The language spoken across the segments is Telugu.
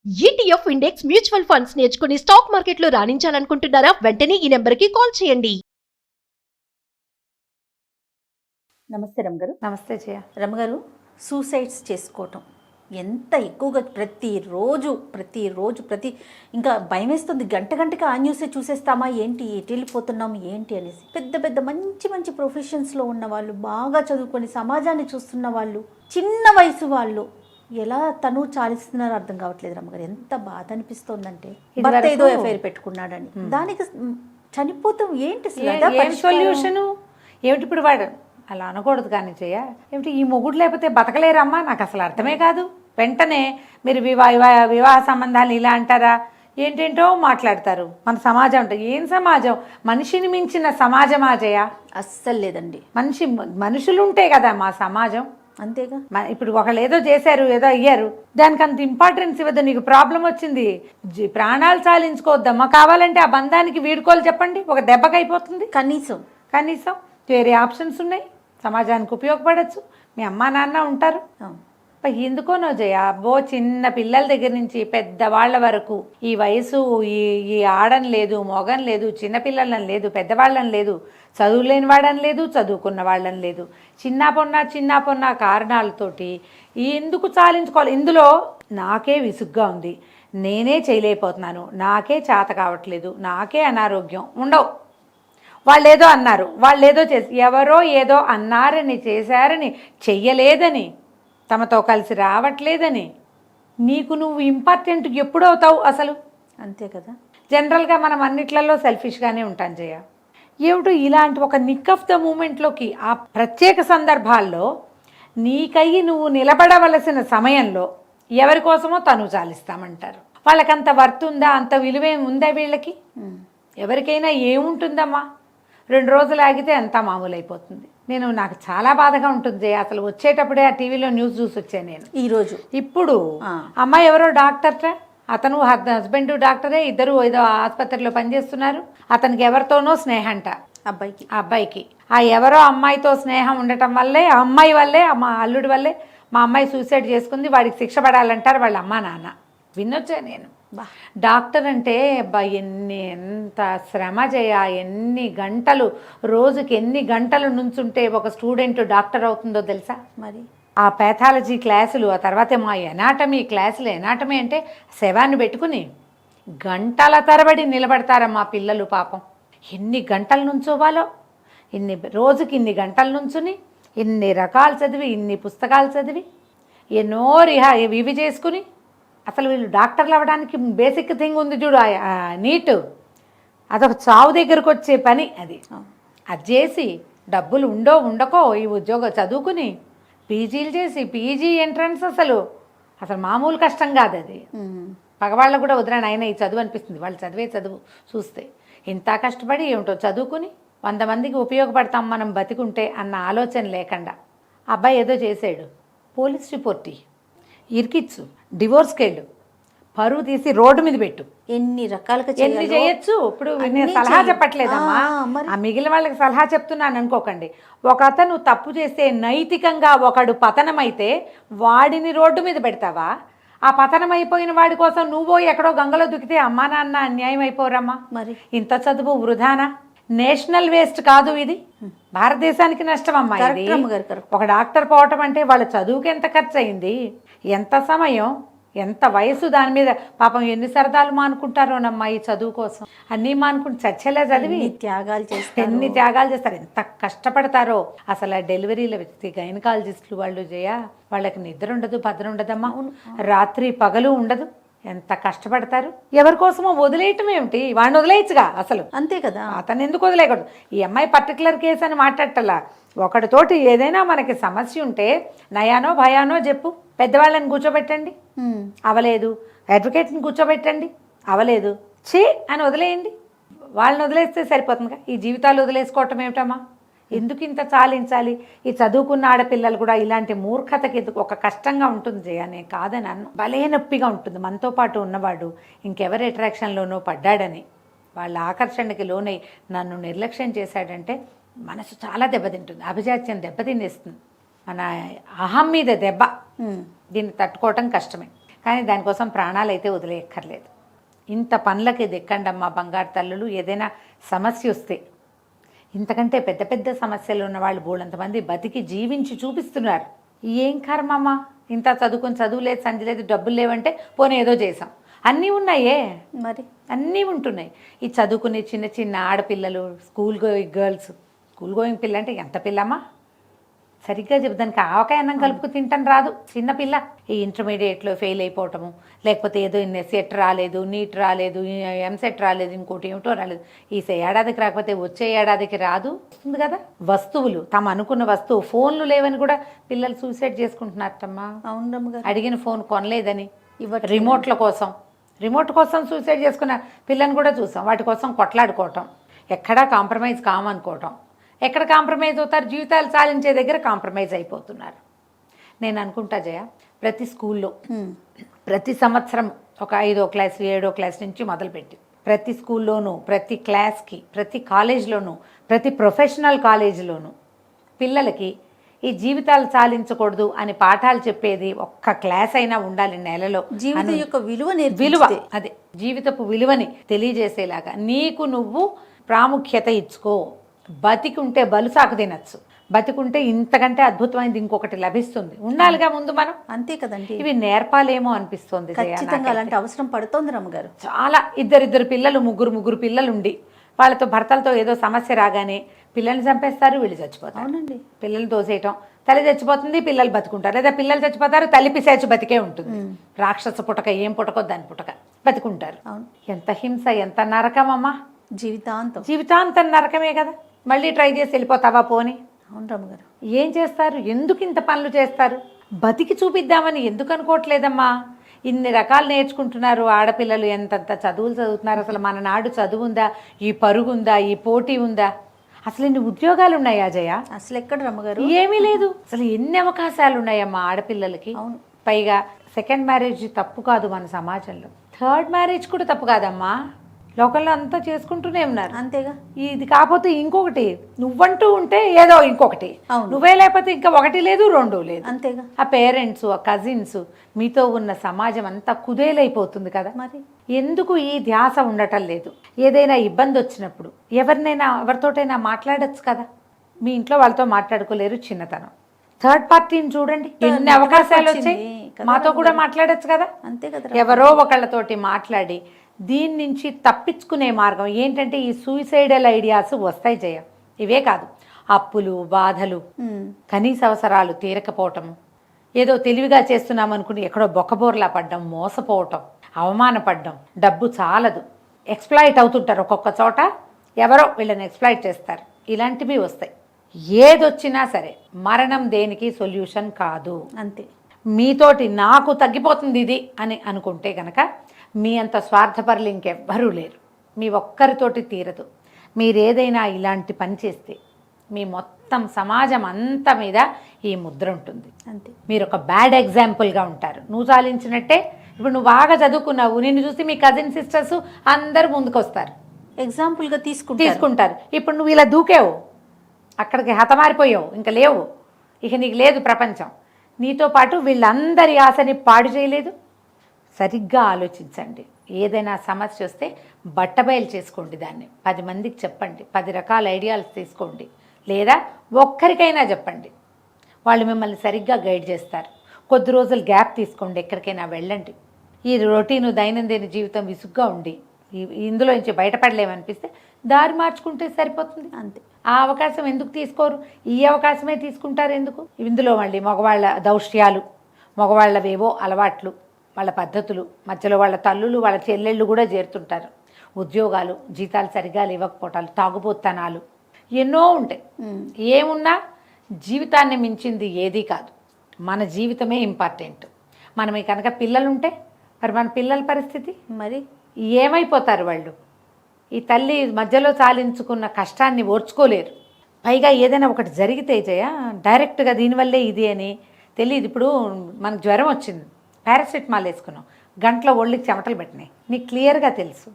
ఈటీఎఫ్ ఇండెక్స్ మ్యూచువల్ ఫండ్స్ నేర్చుకుని స్టాక్ మార్కెట్లో రాణించాలనుకుంటున్నారా? వెంటనే ఈ నెంబర్కి కాల్ చేయండి. నమస్తే రమగారు. నమస్తే జయ. రమగారు, సూసైడ్స్ చేసుకోవటం ఎంత ఎక్కువగా ప్రతిరోజు ఇంకా భయం వేస్తుంది. గంటకి ఆ న్యూసే చూసేస్తామా ఏంటి, ఎటు వెళ్ళిపోతున్నాము ఏంటి అనేసి. పెద్ద పెద్ద మంచి ప్రొఫెషన్స్లో ఉన్న వాళ్ళు, బాగా చదువుకొని సమాజాన్ని చూస్తున్న వాళ్ళు, చిన్న వయసు వాళ్ళు ఎలా తను చాలిస్తున్నారో అర్థం కావట్లేదు రమ్మగారు. ఎంత బాధ అనిపిస్తోందంటే, భర్త ఏదో ఎఫ్ఐఆర్ పెట్టుకున్నాడని దానికి చనిపోతాం ఏంటి సొల్యూషను ఏమిటి? ఇప్పుడు వాడు అలా అనకూడదు కానీ జయ, ఏమిటి ఈ మొగుడు లేకపోతే బతకలేరమ్మా? నాకు అసలు అర్థమే కాదు. వెంటనే మీరు వివాహ సంబంధాలు ఇలా అంటారా, ఏంటేంటో మాట్లాడతారు. మన సమాజం అంటే ఏం సమాజం? మనిషిని మించిన సమాజమా జయ? అస్సలు లేదండి. మనుషులు ఉంటే కదా మా సమాజం. అంతేగా. ఇప్పుడు ఒకళ్ళు ఏదో చేశారు, ఏదో అయ్యారు, దానికి అంత ఇంపార్టెన్స్ ఇవ్వద్దు. నీకు ప్రాబ్లం వచ్చింది, ప్రాణాలు చాలించుకోవద్దమ్మా. కావాలంటే ఆ బంధానికి వీడుకోలు చెప్పండి, ఒక దెబ్బకి అయిపోతుంది. కనీసం వేరే ఆప్షన్స్ ఉన్నాయి, సమాజానికి ఉపయోగపడచ్చు. మీ అమ్మా నాన్న ఉంటారు. ఎందుకోనో జయ, అబ్బో చిన్న పిల్లల దగ్గర నుంచి పెద్దవాళ్ళ వరకు ఈ వయసు ఈ ఆడని లేదు, మొగని లేదు, చిన్నపిల్లలని లేదు, పెద్దవాళ్ళని లేదు, చదువులేని వాడని లేదు, చదువుకున్న వాళ్ళని లేదు, చిన్న పొన్న కారణాలతోటి ఎందుకు చాలించుకోవాలి? ఇందులో నాకే విసుగ్గా ఉంది, నేనే చేయలేకపోతున్నాను, నాకే చేత కావట్లేదు, నాకే అనారోగ్యం ఉండవు. వాళ్ళు ఏదో అన్నారు, వాళ్ళు ఏదో ఎవరో ఏదో అన్నారని, చేశారని, చెయ్యలేదని, తమతో కలిసి రావట్లేదని నీకు నువ్వు ఇంపార్టెంట్ ఎప్పుడు అవుతావు అసలు? అంతే కదా. జనరల్గా మనం అన్నిట్లలో సెల్ఫిష్గానే ఉంటాం జయ. ఏమిటో ఇలాంటి ఒక నిక్ ఆఫ్ ద మూమెంట్లోకి, ఆ ప్రత్యేక సందర్భాల్లో నీకయ్యి నువ్వు నిలబడవలసిన సమయంలో ఎవరి కోసమో తను చాలిస్తామంటారు. వాళ్ళకంత వర్త్ ఉందా, అంత విలువేం ఉందా వీళ్ళకి? ఎవరికైనా ఏముంటుందమ్మా? 2 రోజులు ఆగితే అంతా మామూలు అయిపోతుంది. నాకు చాలా బాధగా ఉంటుంది అసలు. వచ్చేటప్పుడే ఆ టీవీలో న్యూస్ చూసి వచ్చాను నేను ఈరోజు. ఇప్పుడు అమ్మాయి ఎవరో డాక్టర్ట, అతను హస్బెండ్ డాక్టరే, ఇద్దరు ఏదో ఆసుపత్రిలో పనిచేస్తున్నారు. అతనికి ఎవరితోనో స్నేహంట అబ్బాయికి. ఆ ఎవరో అమ్మాయితో స్నేహం ఉండటం వల్లే, ఆ అమ్మాయి వల్లే, మా అల్లుడి వల్లే మా అమ్మాయి సూసైడ్ చేసుకుంది, వాడికి శిక్ష పడాలంటారు వాళ్ళ అమ్మా నాన్న. వినొచ్చా నేను? డాక్టర్ అంటే ఎంత శ్రమ చేయ, ఎన్ని గంటలు, రోజుకి ఎన్ని గంటలు నుంచుంటే ఒక స్టూడెంట్ డాక్టర్ అవుతుందో తెలుసా? మరి ఆ ప్యాథాలజీ క్లాసులు, ఆ తర్వాత మా ఎనాటమీ క్లాసులు. ఎనాటమీ అంటే శవాన్ని పెట్టుకుని గంటల తరబడి నిలబడతారమ్మా పిల్లలు. పాపం ఎన్ని గంటలు నుంచోవాలో, రోజుకి ఇన్ని గంటల నుంచుని, ఇన్ని రకాలు చదివి, ఇన్ని పుస్తకాలు చదివి, ఎన్నో ఇవి చేసుకుని, అసలు వీళ్ళు డాక్టర్లు అవ్వడానికి బేసిక్ థింగ్ ఉంది చూడు, నీట్. అదొక చావు దగ్గరకు వచ్చే పని. అది చేసి డబ్బులు ఉండకో ఈ ఉద్యోగం చదువుకుని పీజీలు చేసి, పీజీ ఎంట్రన్స్ అసలు మామూలు కష్టం కాదు అది. పగవాళ్ళకు కూడా వదిలేను అయినా ఈ చదువు అనిపిస్తుంది. వాళ్ళు చదివే చదువు చూస్తే ఇంత కష్టపడి ఏమిటో చదువుకుని 100 మందికి ఉపయోగపడతాం మనం బతికుంటే అన్న ఆలోచన లేకుండా అబ్బాయి ఏదో చేసాడు, పోలీస్ రిపోర్ట్ ఇరికిచ్చు, డివోర్స్కి వెళ్ళు, పరువు తీసి రోడ్డు మీద పెట్టు, ఎన్ని రకాలుగా చేయొచ్చు. ఇప్పుడు నేను సలహా చెప్పట్లేదమ్మా, ఆ మిగిలిన వాళ్ళకి సలహా చెప్తున్నాను అనుకోకండి. ఒక అతను తప్పు చేస్తే నైతికంగా ఒకడు పతనమైతే వాడిని రోడ్డు మీద పెడతావా? ఆ పతనం అయిపోయిన వాడి కోసం నువ్వు ఎక్కడో గంగలో దుక్కితే అమ్మా నాన్న అన్యాయం అయిపోరమ్మా. మరి ఇంత చదువు వృధానా? నేషనల్ వేస్ట్ కాదు ఇది, భారతదేశానికి నష్టం అమ్మా ఇది. ఒక డాక్టర్ పోవటం అంటే వాళ్ళ చదువుకి ఎంత ఖర్చు అయింది, ఎంత సమయం, ఎంత వయసు, దాని మీద పాపం ఎన్ని సరదాలు మానుకుంటారోనమ్మా ఈ చదువు కోసం. అన్నీ మానుకుంటే చచ్చేలా చదివి ఎన్ని త్యాగాలు చేస్తారు, ఎంత కష్టపడతారో. అసలు ఆ డెలివరీల గైనకాలజిస్టులు వాళ్ళు వాళ్ళకి నిద్ర ఉండదు, భద్ర ఉండదమ్మా, రాత్రి పగలు ఉండదు, ఎంత కష్టపడతారు. ఎవరి కోసమో వదిలేయటం ఏమిటి? వాడిని వదిలేయచ్చుగా అసలు. అంతే కదా. అతను ఎందుకు వదిలేయకూడదు? ఈ అమ్మాయి పర్టికులర్ కేసు అని మాట్లాడటలా, ఒకటితోటి ఏదైనా మనకి సమస్య ఉంటే నయానో భయానో చెప్పు, పెద్దవాళ్ళని కూర్చోబెట్టండి, అవలేదు, అడ్వకేట్ని కూర్చోబెట్టండి, అవలేదు, అని వదిలేయండి. వాళ్ళని వదిలేస్తే సరిపోతుందిగా. ఈ జీవితాలు వదిలేసుకోవటం ఏమిటమ్మా? ఎందుకు ఇంత చాలించాలి? ఈ చదువుకున్న ఆడపిల్లలు కూడా ఇలాంటి మూర్ఖతకి ఎందుకు? ఒక కష్టంగా ఉంటుంది జయ, నేను కాదని అన్ను, భలే నొప్పిగా ఉంటుంది. మనతో పాటు ఉన్నవాడు ఇంకెవరి అట్రాక్షన్లోనో పడ్డాడని, వాళ్ళ ఆకర్షణకి లోనై నన్ను నిర్లక్ష్యం చేశాడంటే మనసు చాలా దెబ్బతింటుంది, అభిజాత్యం దెబ్బతినేస్తుంది, మన అహం మీద దెబ్బ. దీన్ని తట్టుకోవటం కష్టమే. కానీ దానికోసం ప్రాణాలు అయితే వదిలేయక్కర్లేదు. ఇంత పనులకి దిక్కండమ్మా బంగారు తల్లులు. ఏదైనా సమస్య వస్తే, ఇంతకంటే పెద్ద పెద్ద సమస్యలు ఉన్న వాళ్ళు బోళ్ళంతమంది బతికి జీవించి చూపిస్తున్నారు. ఏం కర్మమ్మా, ఇంత చదువుకొని చదువు లేదు, సంధి లేదు, డబ్బులు లేవంటే పోనీ ఏదో చేసాం. అన్నీ ఉన్నాయే, మరి అన్నీ ఉంటున్నాయి. ఈ చదువుకునే చిన్న చిన్న ఆడపిల్లలు, school going girls, school going పిల్ల అంటే ఎంత పిల్లమ్మా, సరిగ్గా చెబుదానికి ఆవకాయ అన్నం కలుపుకు తింటాను రాదు చిన్న పిల్ల. ఈ ఇంటర్మీడియట్లో ఫెయిల్ అయిపోవటము, లేకపోతే ఏదో సెట్ రాలేదు, నీట్ రాలేదు, ఎంసెట్ రాలేదు, ఇంకోటి ఏమిటో రాలేదు. ఈ ఏడాదికి రాకపోతే వచ్చే ఏడాదికి రాదు, వస్తుంది కదా. వస్తువులు, తమ అనుకున్న వస్తువు, ఫోన్లు లేవని కూడా పిల్లలు సూసైడ్ చేసుకుంటున్నారమ్మా. అవును రమ్మగారు. అడిగిన ఫోన్ కొనలేదని, రిమోట్ కోసం సూసైడ్ చేసుకున్న పిల్లని కూడా చూసాం. వాటి కోసం కొట్లాడుకోవటం, ఎక్కడా కాంప్రమైజ్ కామనుకోవటం. ఎక్కడ కాంప్రమైజ్ అవుతారు? జీవితాలు సాధించే దగ్గర కాంప్రమైజ్ అయిపోతున్నారు. నేను అనుకుంటా జయ, ప్రతి స్కూల్లో ప్రతి సంవత్సరం ఒక 5వ క్లాస్ 7వ క్లాస్ నుంచి మొదలుపెట్టి ప్రతి స్కూల్లోనూ, ప్రతి క్లాస్కి, ప్రతి కాలేజ్లోనూ, ప్రతి ప్రొఫెషనల్ కాలేజీలోనూ పిల్లలకి ఈ జీవితాలు సాధించకూడదు అని పాఠాలు చెప్పేది ఒక్క క్లాస్ అయినా ఉండాలి నెలలో. జీవితం యొక్క విలువ, అదే జీవితపు విలువని తెలియజేసేలాగా నీకు నువ్వు ప్రాముఖ్యత ఇచ్చుకో. బతికుంటే బలుసాకు తినచ్చు, బతికుంటే ఇంతకంటే అద్భుతమైనది ఇంకొకటి లభిస్తుంది. ఉండాలిగా ముందు మనం. అంతే కదండి. ఇవి నేర్పాలేమో అనిపిస్తుంది. ఖచ్చితంగా అలాంటి అవసరం పడుతోంది రమ్మగారు. చాలా ఇద్దరు పిల్లలు, ముగ్గురు పిల్లలు ఉండి వాళ్ళతో భర్తలతో ఏదో సమస్య రాగానే పిల్లల్ని చంపేస్తారు, వీళ్ళు చచ్చిపోతారు. అవునండి. పిల్లల్ని తోసేయటం, తల్లి చచ్చిపోతుంది, పిల్లలు బతుకుంటారు. లేదా పిల్లలు చచ్చిపోతారు, తల్లి పిశాచి బతికే ఉంటుంది. రాక్షస పుటక, ఏం పుటకో దాని పుటక, బతుకుంటారు. ఎంత హింస, ఎంత నరకమమ్మా. జీవితాంతం నరకమే కదా. మళ్ళీ ట్రై చేసి వెళ్ళిపోతావా పోని. అవును రమ్మగారు. ఏం చేస్తారు? ఎందుకు ఇంత పనులు చేస్తారు? బతికి చూపిద్దామని ఎందుకు అనుకోవట్లేదమ్మా? ఇన్ని రకాలు నేర్చుకుంటున్నారు ఆడపిల్లలు, ఎంతంత చదువులు చదువుతున్నారు. అసలు మన నాడు చదువు ఉందా, ఈ పరుగు ఉందా, ఈ పోటీ ఉందా? అసలు ఇన్ని ఉద్యోగాలు ఉన్నాయా జయ? అసలు ఎక్కడ రమ్మగారు? ఏమీ లేదు. అసలు ఎన్ని అవకాశాలు ఉన్నాయమ్మా ఆడపిల్లలకి. అవును. పైగా సెకండ్ మ్యారేజ్ తప్పు కాదు మన సమాజంలో, థర్డ్ మ్యారేజ్ కూడా తప్పు కాదమ్మా. లోకల్లో అంతా చేసుకుంటూనే ఉన్నారు. అంతేగా. ఇది కాకపోతే ఇంకొకటి, నువ్వంటూ ఉంటే ఏదో ఇంకొకటి, నువ్వే లేకపోతే ఇంకా 1 లేదు 2 లేదు. అంతేగా. ఆ పేరెంట్స్, ఆ కజిన్స్, మీతో ఉన్న సమాజం అంతా కుదేలైపోతుంది కదా. మరి ఎందుకు ఈ ధ్యాస ఉండటం లేదు? ఏదైనా ఇబ్బంది వచ్చినప్పుడు ఎవరితోటైనా మాట్లాడచ్చు కదా. మీ ఇంట్లో వాళ్ళతో మాట్లాడుకోలేరు, చిన్నతనం. థర్డ్ పార్టీని చూడండి, ఎన్ని అవకాశాలు వచ్చాయి. మాతో కూడా మాట్లాడచ్చు కదా. అంతే కదా. ఎవరో ఒకళ్ళతోటి మాట్లాడి దీని నుంచి తప్పించుకునే మార్గం ఏంటంటే ఈ సూసైడల్ ఐడియాస్ వస్తాయి జయ. ఇవే కాదు, అప్పులు, బాధలు, కనీస అవసరాలు తీరకపోవటము, ఏదో తెలివిగా చేస్తున్నాం అనుకుని ఎక్కడో బొక్కబోర్లా పడ్డం, మోసపోవటం, అవమానపడ్డం, డబ్బు చాలదు, ఎక్స్ప్లాయిట్ అవుతుంటారు. ఒక్కొక్క చోట ఎవరో వీళ్ళని ఎక్స్ప్లాయిట్ చేస్తారు. ఇలాంటివి వస్తాయి. ఏదొచ్చినా సరే మరణం దేనికి సొల్యూషన్ కాదు. అంతే. మీతోటి నాకు తగ్గిపోతుంది ఇది అని అనుకుంటే కనుక మీ అంత స్వార్థపరులు ఇంకెవ్వరూ లేరు. మీ ఒక్కరితోటి తీరదు. మీరేదైనా ఇలాంటి పని చేస్తే మీ మొత్తం సమాజం అంతా మీద ఈ ముద్ర ఉంటుంది. అంతే. మీరు ఒక బ్యాడ్ ఎగ్జాంపుల్గా ఉంటారు. నువ్వు చాలించినట్టే. ఇప్పుడు నువ్వు బాగా చదువుకున్నావు, నిన్ను చూసి మీ కజిన్ సిస్టర్స్ అందరు ముందుకు వస్తారు, ఎగ్జాంపుల్గా తీసుకుంటారు. ఇప్పుడు నువ్వు ఇలా దూకావు, అక్కడికి హతమారిపోయావు, ఇంకా లేవు, ఇక నీకు లేదు ప్రపంచం. నీతో పాటు వీళ్ళందరి ఆశని పాడు చేయలేదు. సరిగ్గా ఆలోచించండి. ఏదైనా సమస్య వస్తే బట్టబయలు చేసుకోండి, దాన్ని 10 మందికి చెప్పండి, 10 రకాల ఐడియాలు తీసుకోండి, లేదా ఒక్కరికైనా చెప్పండి. వాళ్ళు మిమ్మల్ని సరిగ్గా గైడ్ చేస్తారు. కొద్ది రోజులు గ్యాప్ తీసుకోండి, ఎక్కడికైనా వెళ్ళండి. ఈ రొటీను దైనందిన జీవితం విసుగ్గా ఉండి ఇందులో నుంచి బయటపడలేమనిపిస్తే దారి మార్చుకుంటే సరిపోతుంది. అంతే. ఆ అవకాశం ఎందుకు తీసుకోరు? ఈ అవకాశమే తీసుకుంటారు ఎందుకు? ఇందులో మళ్ళీ మగవాళ్ళ దౌష్ట్యాలు, మగవాళ్ళవేవో అలవాట్లు, వాళ్ళ పద్ధతులు, మధ్యలో వాళ్ళ తల్లులు, వాళ్ళ చెల్లెళ్ళు కూడా చేరుతుంటారు. ఉద్యోగాలు, జీతాలు సరిగా లేవకపోవటాలు, తాగుబోత్తనాలు, ఎన్నో ఉంటాయి. ఏమున్నా జీవితాన్ని మించింది ఏదీ కాదు. మన జీవితమే ఇంపార్టెంట్. మనం కనుక పిల్లలుంటే మరి మన పిల్లల పరిస్థితి మరి ఏమైపోతారు? వాళ్ళు ఈ తల్లి మధ్యలో చాలించుకున్న కష్టాన్ని ఓర్చుకోలేరు. పైగా ఏదైనా ఒకటి జరిగితే జయ డైరెక్ట్గా దీనివల్లే ఇది అని తెలియదు. ఇప్పుడు మనకు జ్వరం వచ్చింది, పారాసిటమాల్ వేసుకున్నాం, గంటలో ఒళ్ళకి చెమటలు పెట్టినాయి, నీకు క్లియర్గా తెలుసు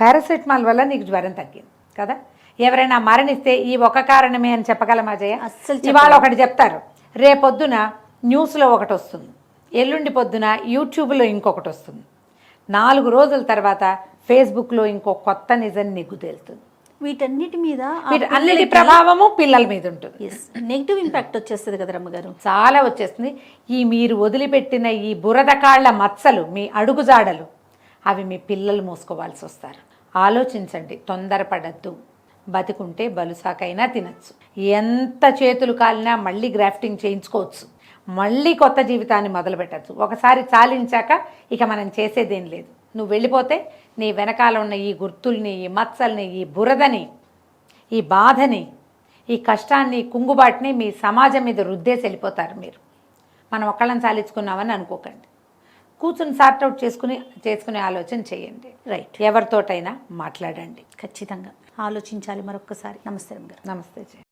పారాసిటమాల్ వల్ల నీకు జ్వరం తగ్గింది కదా. ఎవరైనా మరణిస్తే ఈ ఒక కారణమే అని చెప్పగలమా జయ? అస్సలు. ఇవాళ ఒకటి చెప్తారు, రేపొద్దున న్యూస్లో ఒకటి వస్తుంది, ఎల్లుండి పొద్దున యూట్యూబ్లో ఇంకొకటి వస్తుంది, 4 రోజుల తర్వాత ఫేస్బుక్లో ఇంకో కొత్త నిజం నిగ్గు తేలుతుంది. వీటన్నిటి మీద అన్నిటి ప్రభావము పిల్లల మీద ఉంటుంది. నెగిటివ్ ఇంపాక్ట్ వచ్చేస్తుంది కదా రమ్మగారు. చాలా వచ్చేస్తుంది. ఈ మీరు వదిలిపెట్టిన ఈ బురద కాళ్ళ మచ్చలు, మీ అడుగుజాడలు, అవి మీ పిల్లలు మోసుకోవాల్సి వస్తారు. ఆలోచించండి, తొందరపడద్దు. బతికుంటే బలుసాకైనా తినచ్చు, ఎంత చేతులు కాలినా మళ్ళీ గ్రాఫ్టింగ్ చేయించుకోవచ్చు, మళ్ళీ కొత్త జీవితాన్ని మొదలు పెట్టచ్చు. ఒకసారి చాలించాక ఇక మనం చేసేదేం లేదు. నువ్వు వెళ్ళిపోతే నీ వెనకాల ఉన్న ఈ గుర్తుల్ని, ఈ మచ్చల్ని, ఈ బురదని, ఈ బాధని, ఈ కష్టాన్ని, కుంగుబాటుని మీ సమాజం మీద రుద్దేసి వెళ్ళిపోతారు మీరు. మనం ఒక్కళ్ళని చాలించుకున్నామని అనుకోకండి. కూర్చుని సార్ట్అవుట్ చేసుకునే ఆలోచన చేయండి. రైట్. ఎవరితోటైనా మాట్లాడండి. ఖచ్చితంగా ఆలోచించాలి మరొక్కసారి. నమస్తే రమ్మగారు. నమస్తే జయ.